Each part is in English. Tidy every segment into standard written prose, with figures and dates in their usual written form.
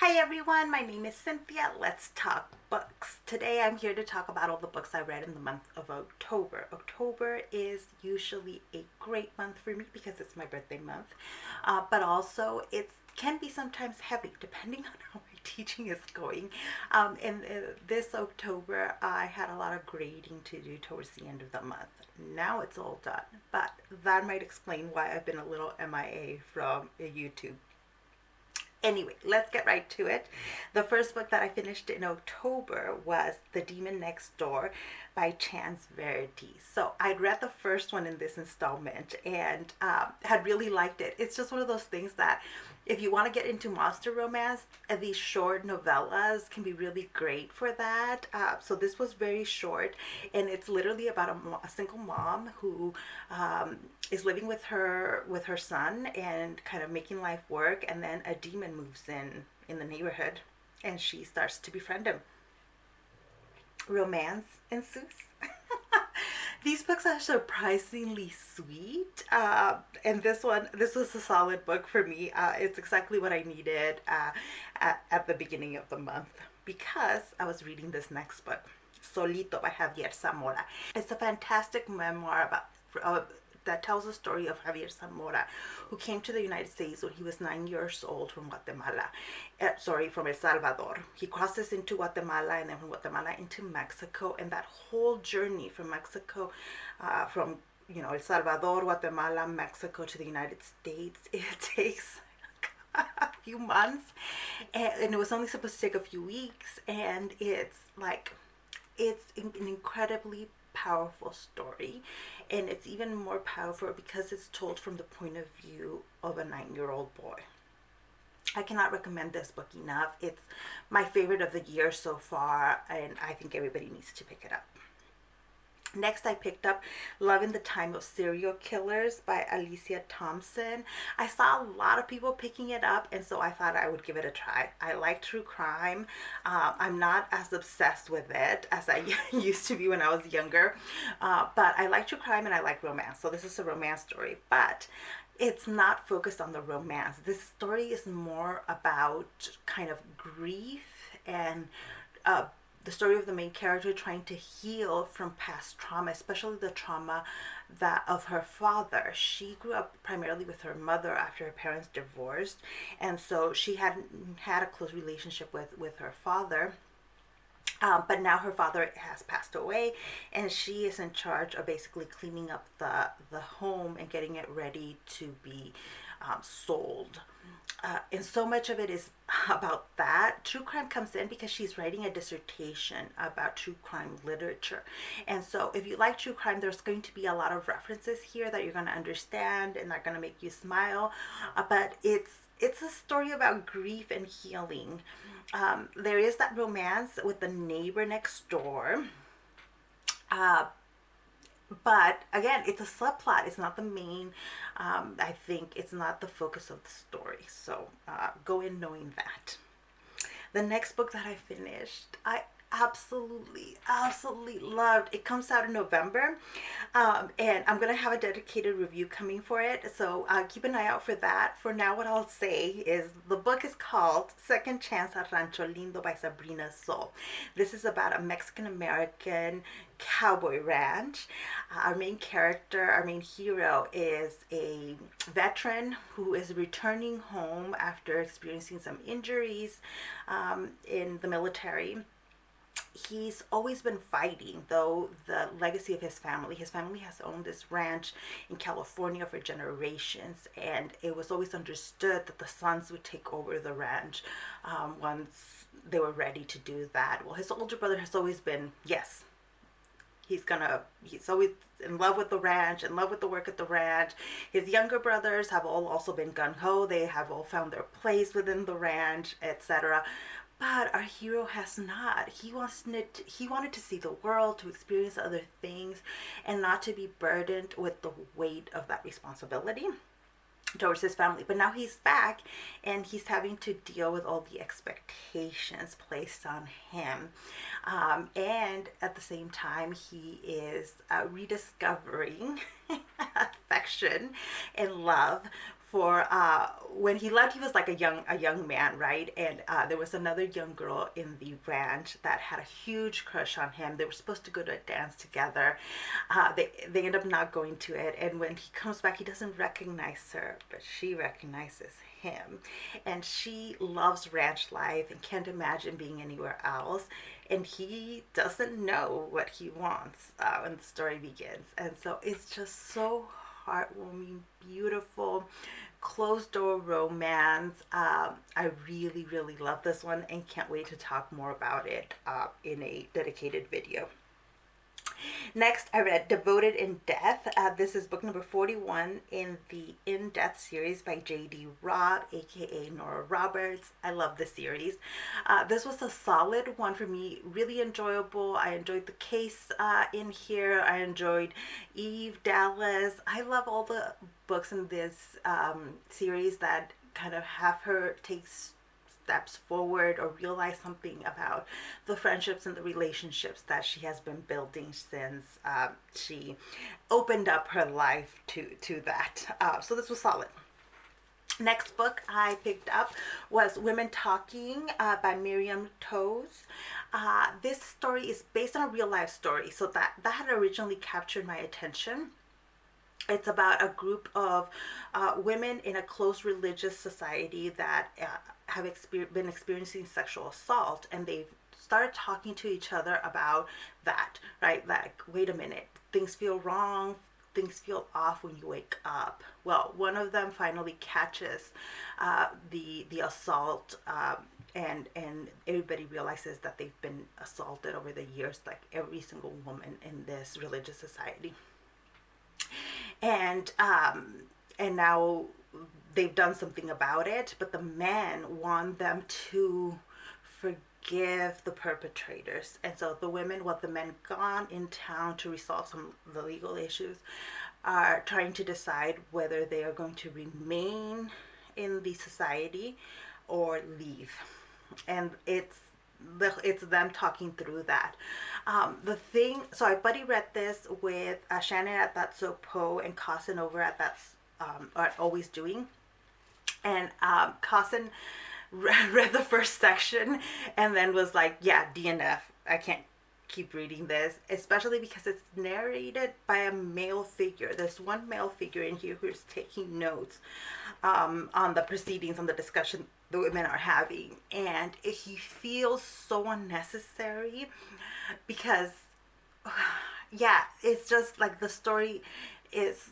Hi everyone, my name is Cynthia. Let's talk books. Today I'm here to talk about all the books I read in the month of October. October is usually a great month for me because it's my birthday month, but also it can be sometimes heavy depending on how my teaching is going. And this October I had a lot of grading to do towards the end of the month. Now it's all done, but that might explain why I've been a little MIA from YouTube. Anyway, let's get right to it. The first book that I finished in October was The Demon Next Door by Chance Verity. So I'd read the first one in this installment and had really liked it. It's just one of those things that if you want to get into monster romance, these short novellas can be really great for that. So this was very short, and it's literally about a single mom who is living with her son and kind of making life work, and then a demon moves in the neighborhood, and she starts to befriend him. Romance ensues. These books are surprisingly sweet, and this was a solid book for me. It's exactly what I needed at the beginning of the month because I was reading this next book, Solito by Javier Zamora. It's a fantastic memoir that tells the story of Javier Zamora, who came to the United States when he was 9 years old from Guatemala. From El Salvador. He crosses into Guatemala and then from Guatemala into Mexico, and that whole journey from Mexico, from El Salvador, Guatemala, Mexico to the United States, it takes a few months, and it was only supposed to take a few weeks, and it's an incredibly powerful story, and it's even more powerful because it's told from the point of view of a 9-year-old boy. I cannot recommend this book enough. It's my favorite of the year so far, and I think everybody needs to pick it up. Next, I picked up Love in the Time of Serial Killers by Alicia Thompson. I saw a lot of people picking it up, and so I thought I would give it a try. I like true crime. I'm not as obsessed with it as I used to be when I was younger, but I like true crime and I like romance. So this is a romance story, but it's not focused on the romance. This story is more about kind of grief and the story of the main character trying to heal from past trauma, especially the trauma that of her father. She grew up primarily with her mother after her parents divorced, and so she hadn't had a close relationship with her father. But now her father has passed away, and she is in charge of basically cleaning up the home and getting it ready to be sold. And so much of it is about that. True crime comes in because she's writing a dissertation about true crime literature. And so if you like true crime, there's going to be a lot of references here that you're going to understand and are going to make you smile. But it's a story about grief and healing. There is that romance with the neighbor next door. But again, it's a subplot. It's not the main. I think it's not the focus of the story. So go in knowing that. The next book that I finished, I absolutely loved. It comes out in November, and I'm gonna have a dedicated review coming for it, so keep an eye out for that. For now, what I'll say is the book is called Second Chance at Rancho Lindo by Sabrina. This is about a Mexican American cowboy ranch. Our main hero, is a veteran who is returning home after experiencing some injuries in the military. He's always been fighting, though, the legacy of his family. His family has owned this ranch in California for generations, and it was always understood that the sons would take over the ranch once they were ready to do that. Well, his older brother has always been, yes, he's always in love with the ranch, in love with the work at the ranch. His younger brothers have all also been gung-ho. They have all found their place within the ranch, etc. But our hero has not. He wanted to see the world, to experience other things, and not to be burdened with the weight of that responsibility towards his family. But now he's back, and he's having to deal with all the expectations placed on him. And at the same time, he is rediscovering affection and love for when he left, he was like a young man, right? And there was another young girl in the ranch that had a huge crush on him. They were supposed to go to a dance together. They end up not going to it, and when he comes back, he doesn't recognize her, but she recognizes him, and she loves ranch life and can't imagine being anywhere else, and he doesn't know what he wants when the story begins. And so it's just so heartwarming, beautiful, closed door romance. I really, really love this one and can't wait to talk more about it in a dedicated video. Next, I read Devoted in Death. This is book number 41 in the In Death series by J.D. Robb, aka Nora Roberts. I love this series. This was a solid one for me, really enjoyable. I enjoyed the case in here. I enjoyed Eve Dallas. I love all the books in this series that kind of have her take steps forward or realize something about the friendships and the relationships that she has been building since she opened up her life to that. So this was solid. Next book I picked up was Women Talking by Miriam Toews. This story is based on a real life story, so that had originally captured my attention. It's about a group of women in a close religious society that have been experiencing sexual assault, and they've started talking to each other about that, right? Like, wait a minute, things feel wrong, things feel off when you wake up. Well, one of them finally catches the assault, and everybody realizes that they've been assaulted over the years, like every single woman in this religious society. And now they've done something about it, but the men want them to forgive the perpetrators. And so the women, the men gone in town to resolve some of the legal issues, are trying to decide whether they are going to remain in the society or leave. And it's them talking through that. So I buddy read this with Shannon at That So Po and Kazen over at That's Always Doing. And Kazen read the first section and then was like, yeah, DNF. I can't keep reading this, especially because it's narrated by a male figure. There's one male figure in here who's taking notes on the proceedings, on the discussion the women are having, and he feels so unnecessary because yeah, it's just like the story is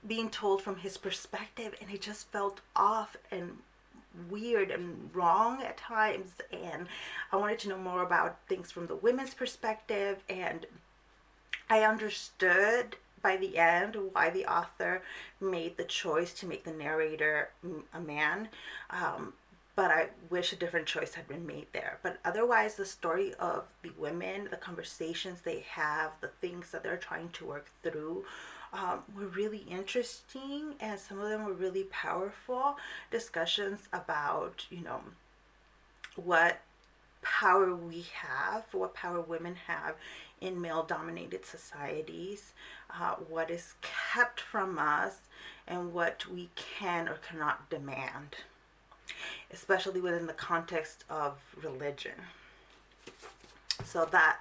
being told from his perspective, and it just felt off and weird and wrong at times. And I wanted to know more about things from the women's perspective, and I understood by the end why the author made the choice to make the narrator a man, but I wish a different choice had been made there. But otherwise, the story of the women, the conversations they have, the things that they're trying to work through, were really interesting, and some of them were really powerful discussions about, what power we have, what power women have in male-dominated societies, what is kept from us, and what we can or cannot demand, especially within the context of religion. So that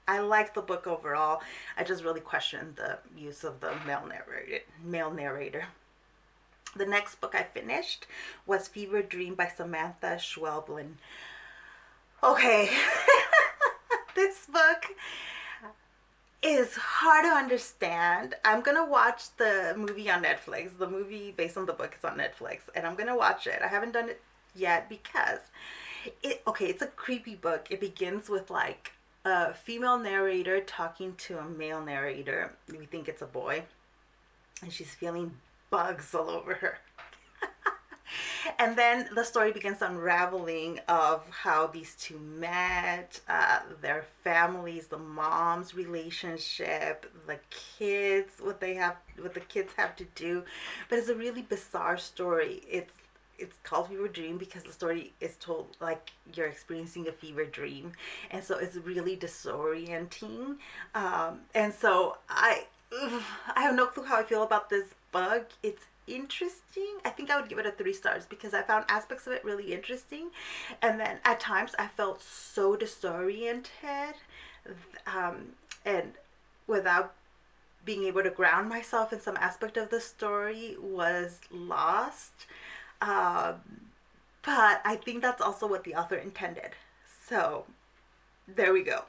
I like the book overall. I just really questioned the use of the male narrator. The next book I finished was Fever Dream by Samantha Schweblin. Okay, this book is hard to understand. I'm gonna watch the movie on Netflix. The movie based on the book is on Netflix, and I'm gonna watch it. I haven't done it yet because it's a creepy book. It begins with like a female narrator talking to a male narrator. We think it's a boy, and she's feeling bugs all over her. And then the story begins unraveling of how these two met, their families, the mom's relationship, the kids, what the kids have to do. But it's a really bizarre story. It's called Fever Dream because the story is told like you're experiencing a fever dream, and so it's really disorienting. And so I have no clue how I feel about this book. It's interesting. I think I would give it a 3 stars because I found aspects of it really interesting, and then at times I felt so disoriented, um, and without being able to ground myself in some aspect of the story was lost. Um, but I think that's also what the author intended. So there we go.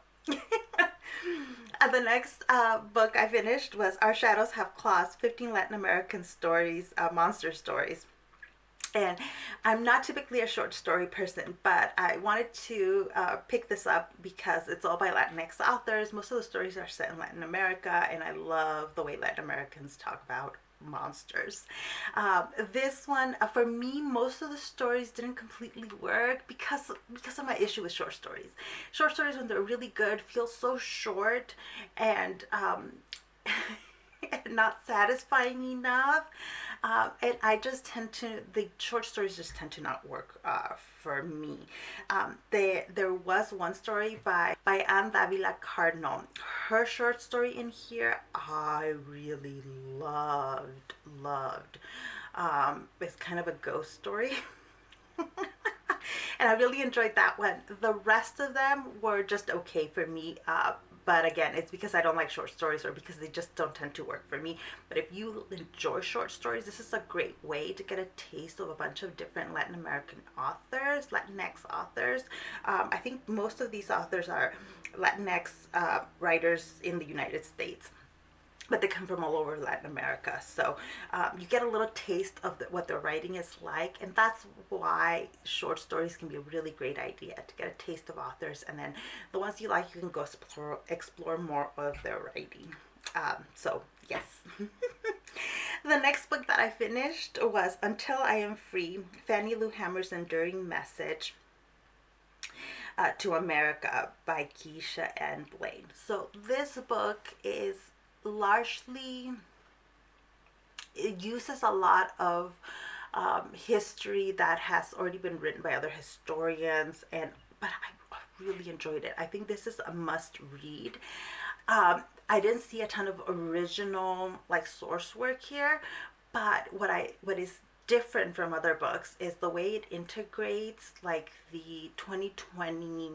The next book I finished was Our Shadows Have Claws, 15 Latin American stories, monster stories. And I'm not typically a short story person, but I wanted to pick this up because it's all by Latinx authors. Most of the stories are set in Latin America, and I love the way Latin Americans talk about monsters. This one, for me, most of the stories didn't completely work because of my issue with short stories. Short stories, when they're really good, feel so short and not satisfying enough. And I just tend to, the short stories just tend to not work for me. There was one story by Anne Davila Cardinal. Her short story in here, I really loved. It's kind of a ghost story. And I really enjoyed that one. The rest of them were just okay for me. But again, it's because I don't like short stories or because they just don't tend to work for me. But if you enjoy short stories, this is a great way to get a taste of a bunch of different Latin American authors, Latinx authors. I think most of these authors are Latinx writers in the United States, but they come from all over Latin America. So you get a little taste of what their writing is like, and that's why short stories can be a really great idea, to get a taste of authors, and then the ones you like, you can go explore more of their writing. So yes. The next book that I finished was Until I Am Free, Fannie Lou Hamer's enduring message to America by Keisha and Blain. So this book is largely, it uses a lot of history that has already been written by other historians, but I really enjoyed it. I think this is a must read. I didn't see a ton of original source work here, but what is different from other books is the way it integrates the 2020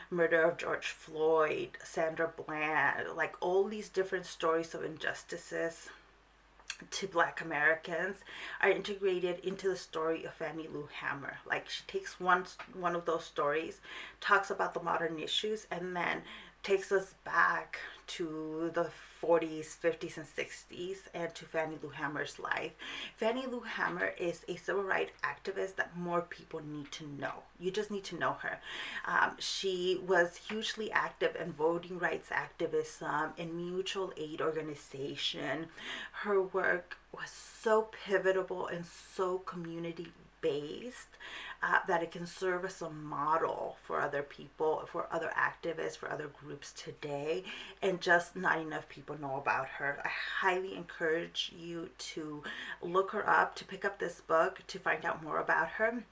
murder of George Floyd, Sandra Bland, all these different stories of injustices to Black Americans are integrated into the story of Fannie Lou Hamer. She takes one of those stories, talks about the modern issues, and then takes us back to the 40s, 50s, and 60s, and to Fannie Lou Hamer's life. Fannie Lou Hamer is a civil rights activist that more people need to know. You just need to know her. She was hugely active in voting rights activism and mutual aid organization. Her work was so pivotal and so community based that it can serve as a model for other people, for other activists, for other groups today, and just not enough people know about her. I highly encourage you to look her up, to pick up this book, to find out more about her.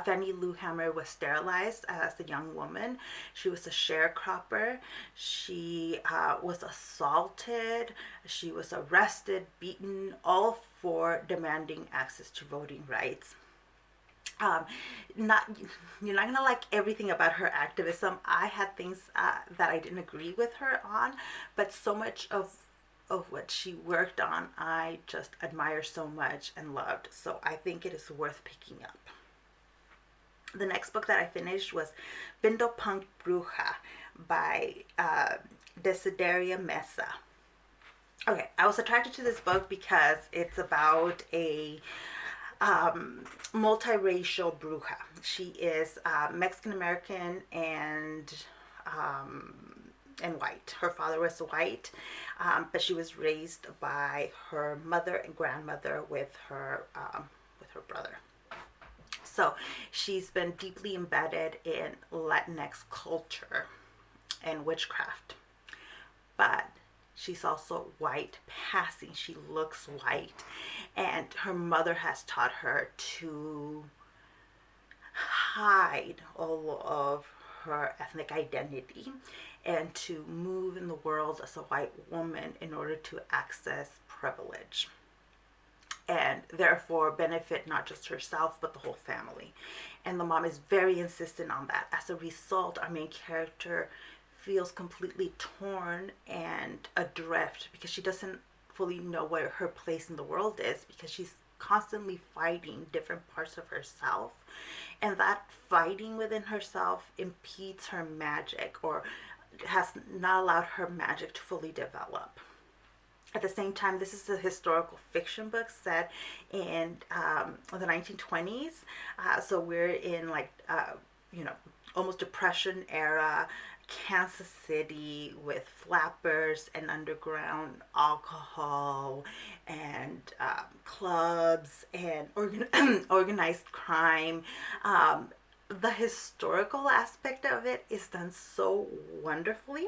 Fannie Lou Hamer was sterilized as a young woman. She was a sharecropper. She was assaulted. She was arrested, beaten, all for demanding access to voting rights. Not You're not gonna like everything about her activism. I had things that I didn't agree with her on, but so much of what she worked on, I just admire so much and loved. So I think it is worth picking up. The next book that I finished was Bindle Punk Bruja by Desideria Mesa. Okay, I was attracted to this book because it's about a multiracial bruja. She is Mexican American and white. Her father was white, but she was raised by her mother and grandmother with her brother. So she's been deeply embedded in Latinx culture and witchcraft, but she's also white passing. She looks white, and her mother has taught her to hide all of her ethnic identity and to move in the world as a white woman in order to access privilege. and therefore benefit not just herself but the whole family. And the mom is very insistent on that. As a result, our main character feels completely torn and adrift because she doesn't fully know where her place in the world is, because she's constantly fighting different parts of herself, and that fighting within herself impedes her magic, or has not allowed her magic to fully develop. At the same time, this is a historical fiction book set in the 1920s. So we're in like, almost Depression era Kansas City with flappers and underground alcohol and clubs and organized crime. The historical aspect of it is done so wonderfully,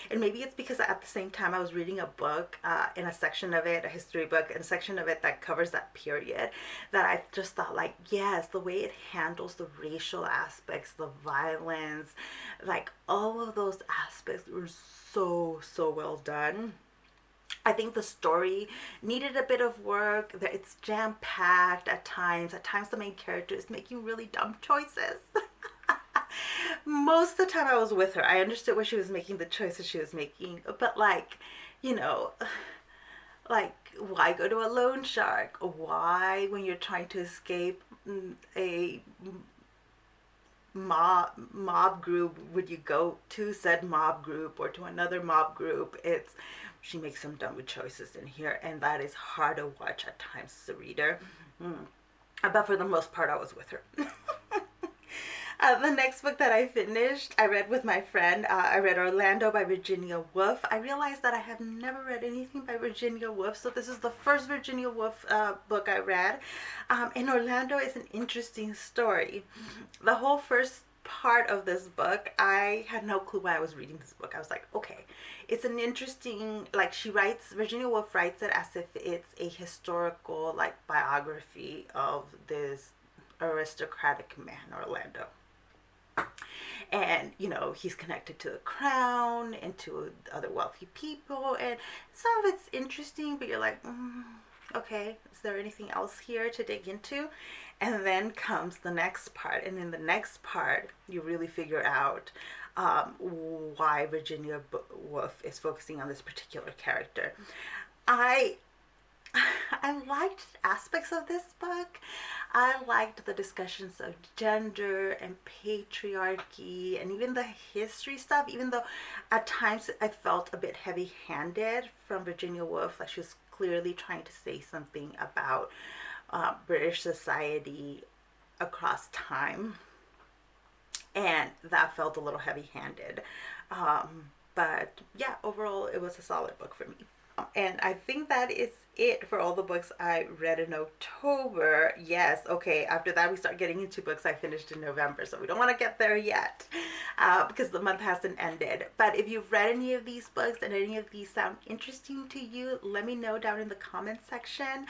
and maybe it's because at the same time I was reading a book in a section of it, a history book, and a section of it that covers that period, that I just thought, like, yes, the way it handles the racial aspects, the violence, like all of those aspects were so well done. I think the story needed a bit of work. It's jam-packed at times. At times the main character is making really dumb choices. Most of the time I was with her. I understood why she was making the choices she was making. But like, like, why go to a loan shark? Why, when you're trying to escape a mob group, would you go to said mob group or to another mob group? She makes some dumb choices in here, and that is hard to watch at times as a reader. But for the most part, I was with her. The next book that I finished, I read with my friend. I read Orlando by Virginia Woolf. I realized that I have never read anything by Virginia Woolf, so this is the first Virginia Woolf book I read. And Orlando is an interesting story. The whole first part of this book, I had no clue why I was reading this book. I was like, okay, it's an interesting, like, Virginia Woolf writes it as if it's a historical, like, biography of this aristocratic man, Orlando. And he's connected to the crown and to other wealthy people, and some of it's interesting, but you're like, okay, is there anything else here to dig into? And then comes the next part, and in the next part you really figure out why Virginia Woolf is focusing on this particular character. I liked aspects of this book. I liked the discussions of gender and patriarchy and even the history stuff, even though at times I felt a bit heavy-handed from Virginia Woolf, like she was clearly trying to say something about British society across time, and that felt a little heavy-handed. But yeah, overall it was a solid book for me. And I think that is it for all the books I read in October. Yes, okay, after that we start getting into books I finished in November, so we don't want to get there yet because the month hasn't ended. But if you've read any of these books and any of these sound interesting to you, let me know down in the comments section.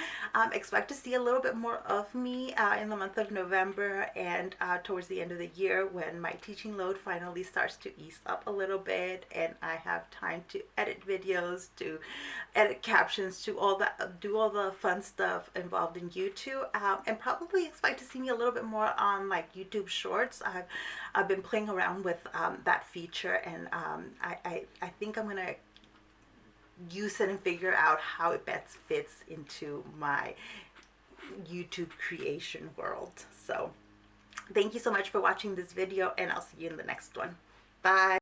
Expect to see a little bit more of me in the month of November and towards the end of the year, when my teaching load finally starts to ease up a little bit and I have time to edit videos, to edit captions, to do all the fun stuff involved in YouTube, and probably expect to see me a little bit more on like YouTube Shorts. I've been playing around with that feature, and I think I'm gonna use it and figure out how it best fits into my YouTube creation world. So thank you so much for watching this video, and I'll see you in the next one. Bye.